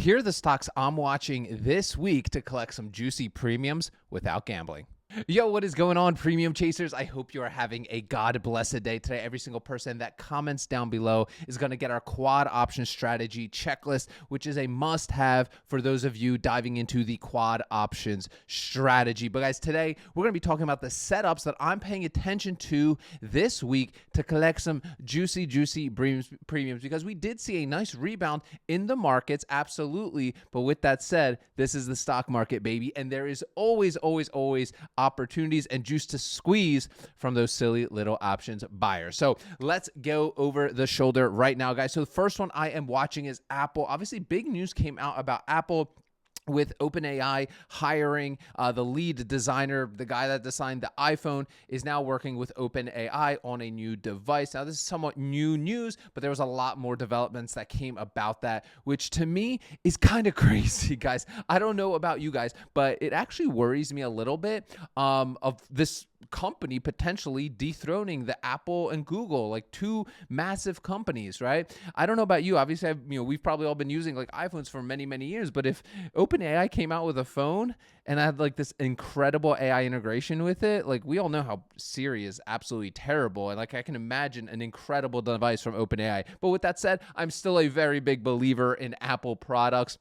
Here are the stocks I'm watching this week to collect some juicy premiums without gambling. Yo, what is going on, premium chasers? I hope you are having a God-blessed day today. Every single person that comments down below is going to get our quad option strategy checklist, which is a must-have for those of you diving into the quad options strategy. But guys, today we're going to be talking about the setups that I'm paying attention to this week to collect some juicy premiums, because we did see a nice rebound in the markets, absolutely. But with that said, this is the stock market, baby, and there is always opportunities and juice to squeeze from those silly little options buyers. So let's go over the shoulder right now, guys. So the first one I am watching is Apple. Obviously, big news came out about Apple with OpenAI hiring the lead designer. The guy that designed the iPhone is now working with OpenAI on a new device. Now, this is somewhat new news, but there was a lot more developments that came about that, which to me is kind of crazy, guys. I don't know about you guys, but it actually worries me a little bit of this company potentially dethroning the Apple and Google, like two massive companies, right? I don't know about you. Obviously, we've probably all been using like iPhones for many years, but if OpenAI came out with a phone and I had like this incredible AI integration with it, like we all know how Siri is absolutely terrible, and like I can imagine an incredible device from OpenAI. But with that said, I'm still a very big believer in Apple products,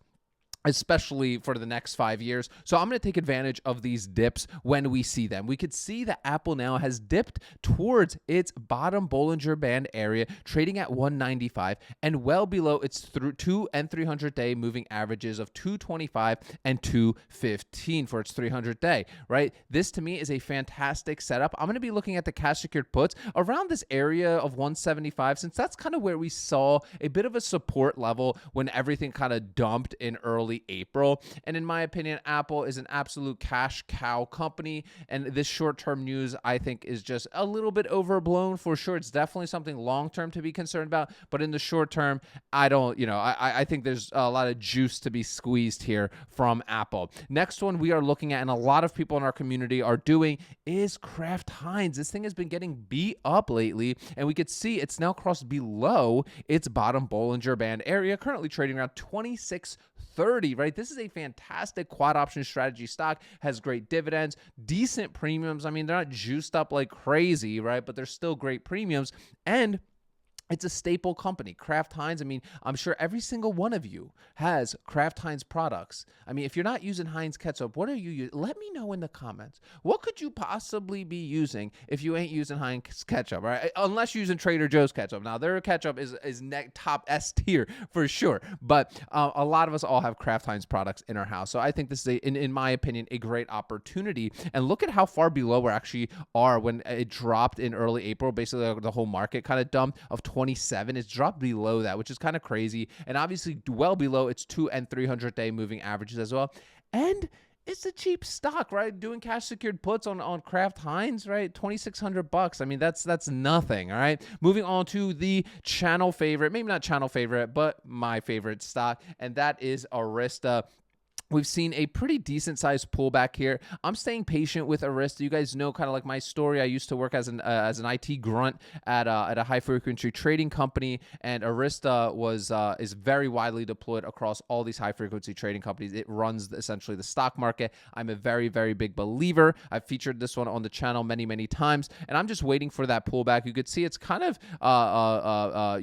especially for the next 5 years. So I'm going to take advantage of these dips when we see them. We could see that Apple now has dipped towards its bottom Bollinger Band area, trading at 195 and well below its 2 and 300 day moving averages of 225 and 215 for its 300 day, right? This to me is a fantastic setup. I'm going to be looking at the cash secured puts around this area of 175, since that's kind of where we saw a bit of a support level when everything kind of dumped in early April. And in my opinion, Apple is an absolute cash cow company, and this short-term news I think is just a little bit overblown for sure. It's definitely something long-term to be concerned about, but in the short term, I think there's a lot of juice to be squeezed here from Apple. Next one we are looking at, and a lot of people in our community are doing, is Kraft Heinz. This thing has been getting beat up lately, and we could see it's now crossed below its bottom Bollinger Band area, currently trading around 26.30, right? This is a fantastic quad option strategy stock, has great dividends, decent premiums. I mean, they're not juiced up like crazy, right? But they're still great premiums, and it's a staple company. Kraft Heinz, I mean, I'm sure every single one of you has Kraft Heinz products. I mean, if you're not using Heinz ketchup, what are you using? Let me know in the comments. What could you possibly be using if you ain't using Heinz ketchup, right? Unless you're using Trader Joe's ketchup. Now, their ketchup is top S tier for sure, but a lot of us all have Kraft Heinz products in our house. So I think this is, in my opinion, a great opportunity. And look at how far below we actually are when it dropped in early April. Basically, the whole market kind of dumped of 27. It's dropped below that, which is kind of crazy, and obviously well below its 2 and 300 day moving averages as well. And it's a cheap stock, right? Doing cash secured puts on Kraft Heinz, right? $2,600. I mean, that's nothing. All right. Moving on to the channel favorite, maybe not channel favorite, but my favorite stock, and that is Arista. We've seen a pretty decent sized pullback here. I'm staying patient with Arista. You guys know kind of like my story. I used to work as an IT grunt at a high frequency trading company, and Arista is very widely deployed across all these high frequency trading companies. It runs essentially the stock market. I'm a very big believer. I've featured this one on the channel many times, and I'm just waiting for that pullback. You could see it's kind of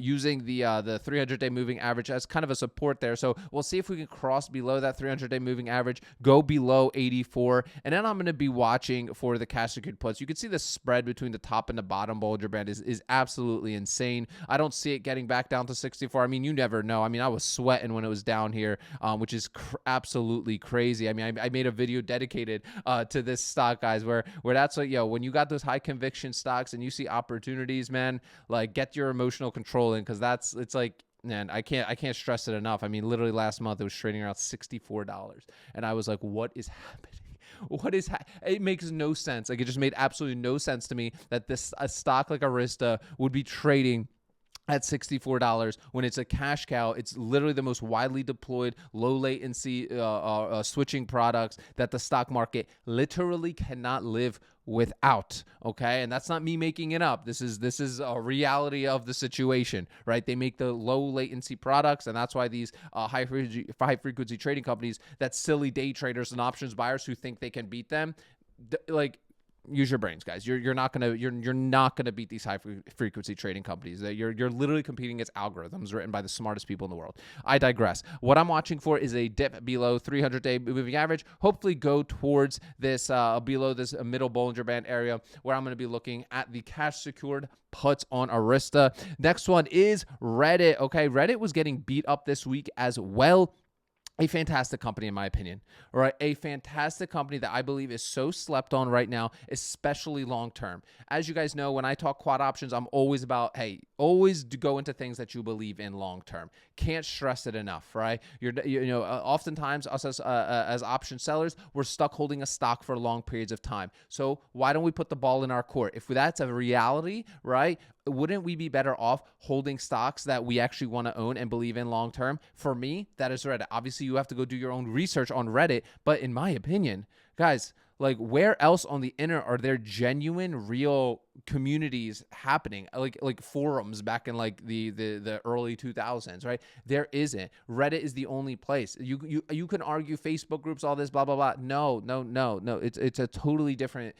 using the 300 day moving average as kind of a support there. So we'll see if we can cross below that 300 day moving average, go below 84, and then I'm going to be watching for the cash secured puts. You can see the spread between the top and the bottom Bollinger Band is absolutely insane. I don't see it getting back down to 64. I mean, you never know. I mean, I was sweating when it was down here, which is absolutely crazy. I mean, I made a video dedicated to this stock, guys, where that's like, when you got those high conviction stocks and you see opportunities, man, like get your emotional control in, because it's like, man, I can't stress it enough. I mean, literally last month it was trading around $64, and I was like, what is happening? It makes no sense. Like, it just made absolutely no sense to me that a stock like Arista would be trading at $64 when it's a cash cow. It's literally the most widely deployed low latency switching products that the stock market literally cannot live without. Okay, and that's not me making it up. This is a reality of the situation, right? They make the low latency products, and that's why these high frequency trading companies, that silly day traders and options buyers who think they can beat them, use your brains, guys. You're not gonna beat these high frequency trading companies. You're literally competing against algorithms written by the smartest people in the world. I digress. What I'm watching for is a dip below 300-day moving average. Hopefully, go towards this below this middle Bollinger Band area, where I'm going to be looking at the cash secured puts on Arista. Next one is Reddit. Okay, Reddit was getting beat up this week as well. A fantastic company, in my opinion, all right? A fantastic company that I believe is so slept on right now, especially long-term. As you guys know, when I talk quad options, I'm always about, hey, always go into things that you believe in long-term. Can't stress it enough, right? Oftentimes us as option sellers, we're stuck holding a stock for long periods of time. So why don't we put the ball in our court? If that's a reality, right? Wouldn't we be better off holding stocks that we actually want to own and believe in long term? For me, that is Reddit. Obviously, you have to go do your own research on Reddit, but in my opinion, guys, like, where else on the internet are there genuine, real communities happening, like forums back in like the early 2000s, right? There isn't. Reddit is the only place. You can argue Facebook groups, all this, blah blah blah. No. It's a totally different.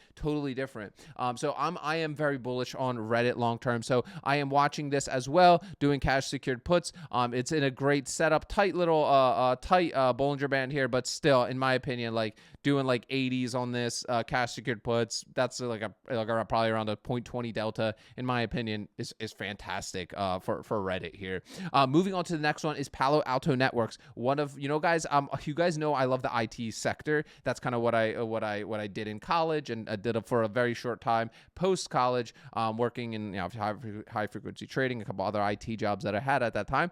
So I am very bullish on Reddit long term. So I am watching this as well, doing cash secured puts. It's in a great setup, tight little Bollinger Band here, but still, in my opinion, like doing like 80s on this cash secured puts. That's like probably around a 0.20 delta, in my opinion, is fantastic for Reddit here. Moving on to the next one is Palo Alto Networks. One of, guys, you guys know I love the IT sector. That's kind of what I did in college, and I did it for a very short time post college, working in high frequency trading, a couple other IT jobs that I had at that time.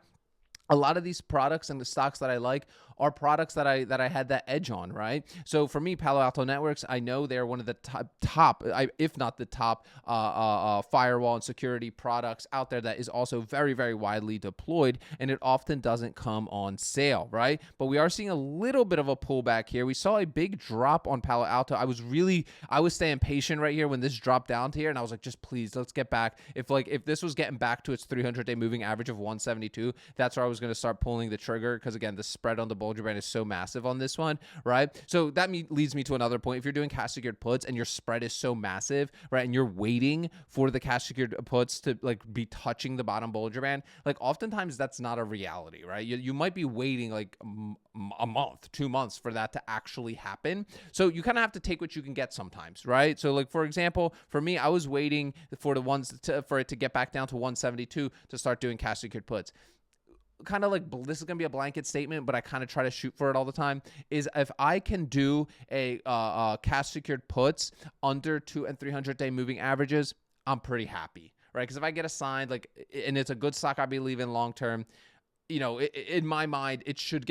A lot of these products and the stocks that I like are products that I had that edge on, right? So for me, Palo Alto Networks, I know they're one of the top, if not the top, firewall and security products out there that is also very, very widely deployed, and it often doesn't come on sale, right? But we are seeing a little bit of a pullback here. We saw a big drop on Palo Alto. I was staying patient right here when this dropped down to here, and I was like, just please, let's get back. If this was getting back to its 300-day moving average of 172, that's where I was going to start pulling the trigger, because again, the spread on the Bollinger Band is so massive on this one, right? So that leads me to another point. If you're doing cash secured puts and your spread is so massive, right, and you're waiting for the cash secured puts to like be touching the bottom Bollinger Band, like oftentimes that's not a reality, right? You might be waiting like a month, 2 months for that to actually happen. So you kind of have to take what you can get sometimes, right? So like, for example, for me, I was waiting for for it to get back down to 172 to start doing cash secured puts. Kind of like, this is going to be a blanket statement, but I kind of try to shoot for it all the time, is if I can do a cash secured puts under 200- and 300-day moving averages, I'm pretty happy, right? Because if I get assigned, like, and it's a good stock I believe in long term, in my mind, it should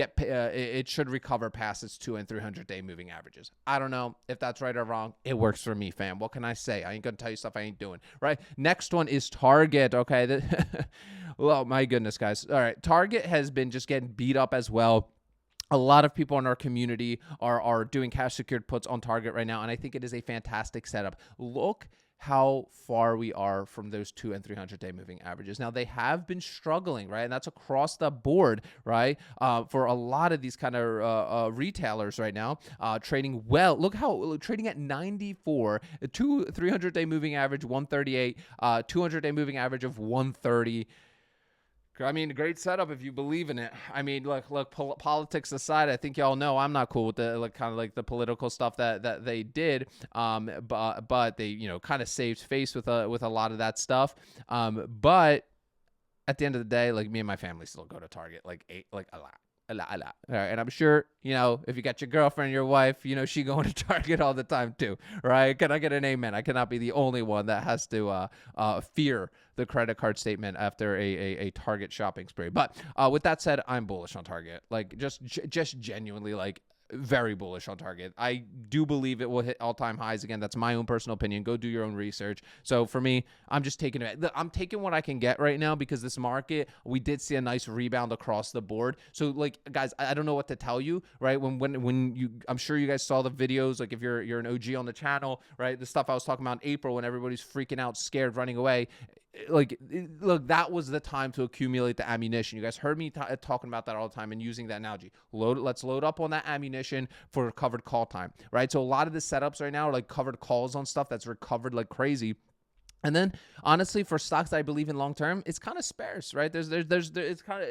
recover past its 200- and 300-day moving averages. I don't know if that's right or wrong. It works for me, fam. What can I say? I ain't gonna tell you stuff I ain't doing, right? Next one is Target. Okay, well, my goodness, guys. All right, Target has been just getting beat up as well. A lot of people in our community are doing cash secured puts on Target right now, and I think it is a fantastic setup. Look how far we are from those 200- and 300-day moving averages. Now, they have been struggling, right? And that's across the board, right? For a lot of these kind of retailers right now, trading well. Look how trading at 94, 300-day moving average 138, 200-day moving average of 130. I mean, great setup if you believe in it. I mean, look, politics aside, I think y'all know I'm not cool with the kind of like the political stuff that they did. But they kind of saved face with a lot of that stuff. But at the end of the day, like, me and my family still go to Target like a lot. A lot. All right. And I'm sure, if you got your girlfriend, your wife, she going to Target all the time too, right? Can I get an amen? I cannot be the only one that has to fear the credit card statement after a Target shopping spree. But with that said, I'm bullish on Target. Like, just genuinely, like, very bullish on Target. I do believe it will hit all-time highs again. That's my own personal opinion. Go do your own research. So for me, I'm just taking it. I'm taking what I can get right now because this market, we did see a nice rebound across the board. So like, guys, I don't know what to tell you, right? When you, I'm sure you guys saw the videos. Like if you're an OG on the channel, right? The stuff I was talking about in April when everybody's freaking out, scared, running away. Like, look, that was the time to accumulate the ammunition. You guys heard me talking about that all the time and using that analogy. Let's load up on that ammunition for covered call time, right? So a lot of the setups right now are like covered calls on stuff that's recovered like crazy. And then, honestly, for stocks that I believe in long term, it's kind of sparse, right? It's kind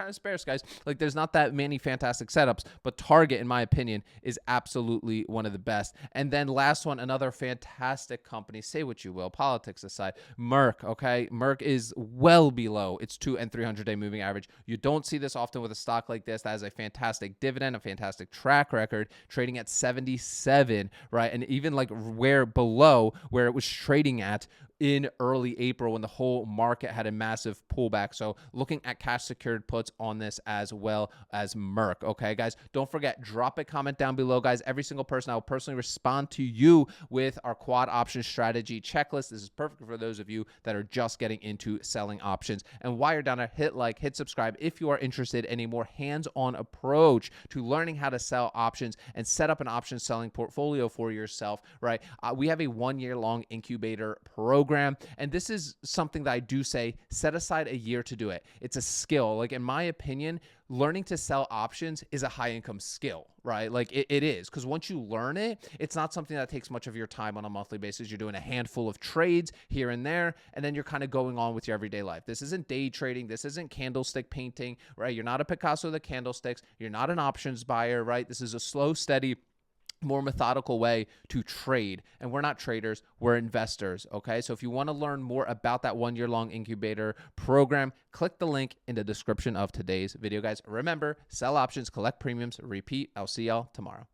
of sparse, guys. Like there's not that many fantastic setups, but Target, in my opinion, is absolutely one of the best. And then last one, another fantastic company. Say what you will, politics aside, Merck. Okay, Merck is well below its 200- and 300-day moving average. You don't see this often with a stock like this that has a fantastic dividend, a fantastic track record, trading at 77, right? And even like below where it was trading at in early April when the whole market had a massive pullback. So looking at cash secured puts on this as well as Merck. Okay, guys, don't forget, drop a comment down below, guys. Every single person, I will personally respond to you with our quad option strategy checklist. This is perfect for those of you that are just getting into selling options. And while you're down there, hit like, hit subscribe if you are interested in a more hands-on approach to learning how to sell options and set up an option selling portfolio for yourself, right? We have a 1-year-long incubator program. And this is something that I do say, set aside a year to do it. It's a skill. Like in my opinion, learning to sell options is a high income skill, right? Like it is, because once you learn it, it's not something that takes much of your time on a monthly basis. You're doing a handful of trades here and there, and then you're kind of going on with your everyday life. This isn't day trading. This isn't candlestick painting, right? You're not a Picasso of the candlesticks. You're not an options buyer, right? This is a slow, steady, more methodical way to trade. And we're not traders, we're investors, okay? So if you want to learn more about that 1-year-long incubator program, click the link in the description of today's video, guys. Remember, sell options, collect premiums, repeat. I'll see y'all tomorrow.